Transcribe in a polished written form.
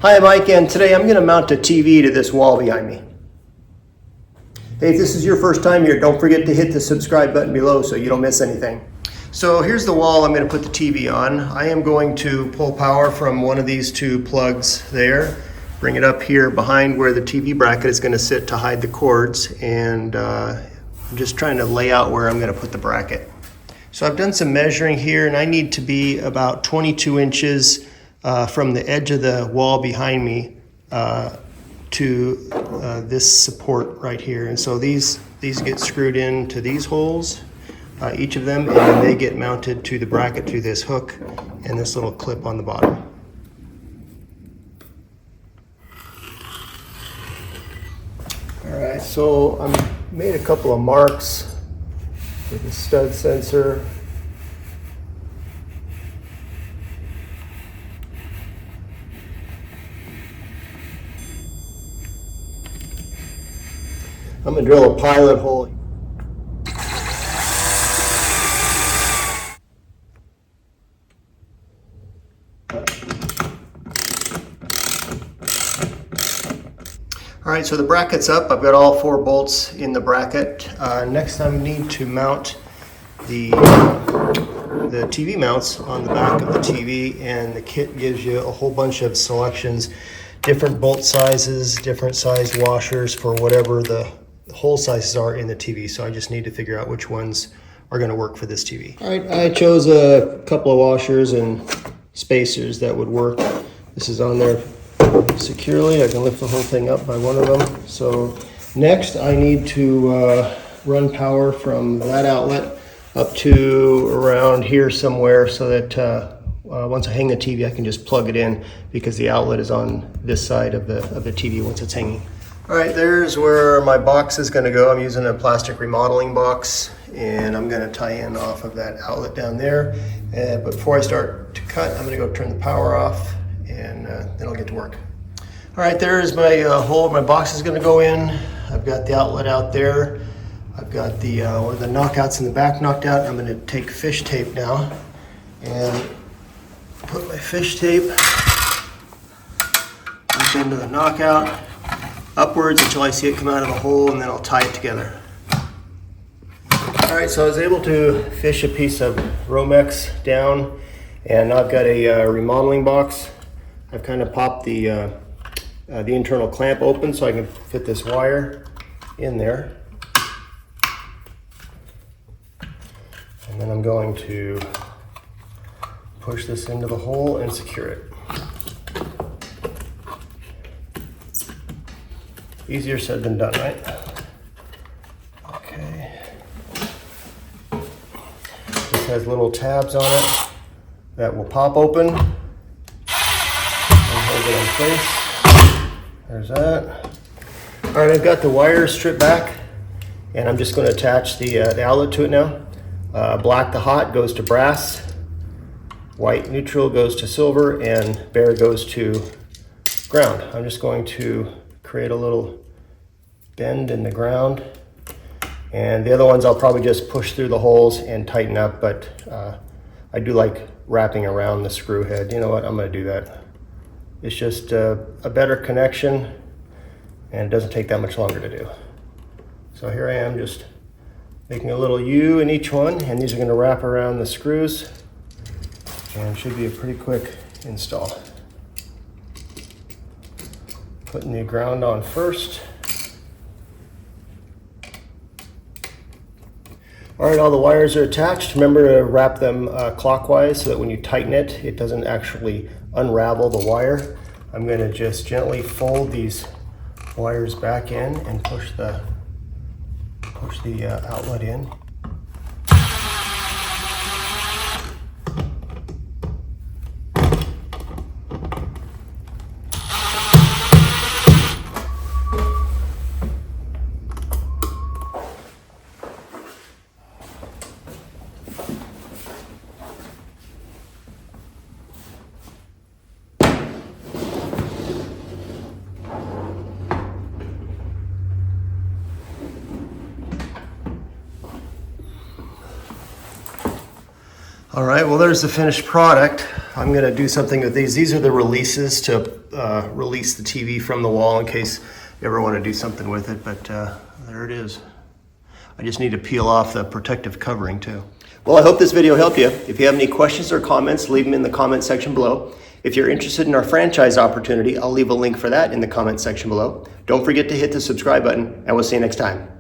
Hi, I'm Mike, and today I'm going to mount a TV to this wall behind me. Hey, if this is your first time here, don't forget to hit the subscribe button below so you don't miss anything. So here's the wall I'm going to put the TV on. I am going to pull power from one of these two plugs there, bring it up here behind where the TV bracket is going to sit to hide the cords, and I'm just trying to lay out where I'm going to put the bracket. So I've done some measuring here, and I need to be about 22 inches from the edge of the wall behind me to this support right here. And so these get screwed into these holes, each of them, and then they get mounted to the bracket through this hook and this little clip on the bottom. All right, so I made a couple of marks with a stud sensor. I'm going to drill a pilot hole. All right, so the bracket's up. I've got all 4 bolts in the bracket. Next I need to mount the TV mounts on the back of the TV, and the kit gives you a whole bunch of selections, different bolt sizes, different size washers for whatever the hole sizes are in the TV. So I just need to figure out which ones are going to work for this TV. All right, I chose a couple of washers and spacers that would work. This is on there securely. I can lift the whole thing up by one of them. So next I need to run power from that outlet up to around here somewhere, so that once I hang the TV I can just plug it in, because the outlet is on this side of the TV once it's hanging. All right, there's where my box is going to go. I'm using a plastic remodeling box, and I'm going to tie in off of that outlet down there. But before I start to cut, I'm going to go turn the power off, and then I'll get to work. All right, there's my hole my box is going to go in. I've got the outlet out there. I've got one of the knockouts in the back knocked out. I'm going to take fish tape now and put my fish tape into the knockout upwards until I see it come out of the hole, and then I'll tie it together. All right, so I was able to fish a piece of Romex down, and I've got a remodeling box. I've kind of popped the internal clamp open so I can fit this wire in there. And then I'm going to push this into the hole and secure it. Easier said than done, right? Okay. This has little tabs on it that will pop open and hold it in place. There's that. All right, I've got the wires stripped back, and I'm just going to attach the outlet to it now. Black to hot goes to brass, white neutral goes to silver, and bare goes to ground. I'm just going to create a little bend in the ground, and the other ones I'll probably just push through the holes and tighten up, but I do like wrapping around the screw head. You know what, I'm going to do that. It's just a better connection, and it doesn't take that much longer to do. So here I am, just making a little U in each one, and these are going to wrap around the screws, and should be a pretty quick install. Putting the ground on first. All right, all the wires are attached. Remember to wrap them clockwise so that when you tighten it, it doesn't actually unravel the wire. I'm going to just gently fold these wires back in and push the outlet in. All right, well, there's the finished product. I'm gonna do something with these. These are the releases to release the TV from the wall in case you ever want to do something with it, but there it is. I just need to peel off the protective covering too. Well, I hope this video helped you. If you have any questions or comments, leave them in the comment section below. If you're interested in our franchise opportunity, I'll leave a link for that in the comment section below. Don't forget to hit the subscribe button, and we'll see you next time.